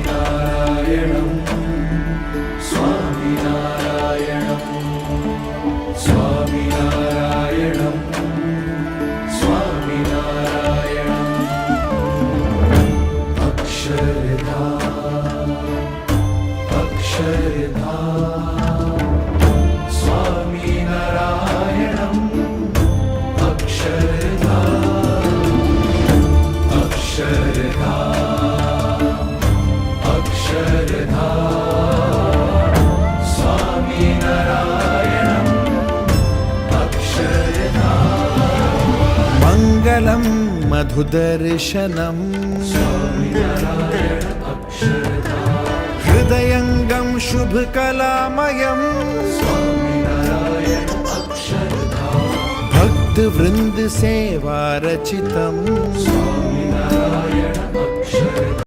स्वामिनारायणं स्वामिनारायणं स्वामिनारायणं स्वामिनारायणं अक्षरधाम अक्षरधाम स्वामिनारायणं अक्षरधाम अक्षरधाम अक्षरधाम स्वामिनारायणं अक्षरधाम मङ्गलं मधुदर्शनं स्वामिनारायण अक्षरधाम हृदयङ्गं शुभकलामयम् स्वामिनारायण अक्षरधाम भक्तवृन्द सेवा रचितम् स्वामिनारायण अक्षरधाम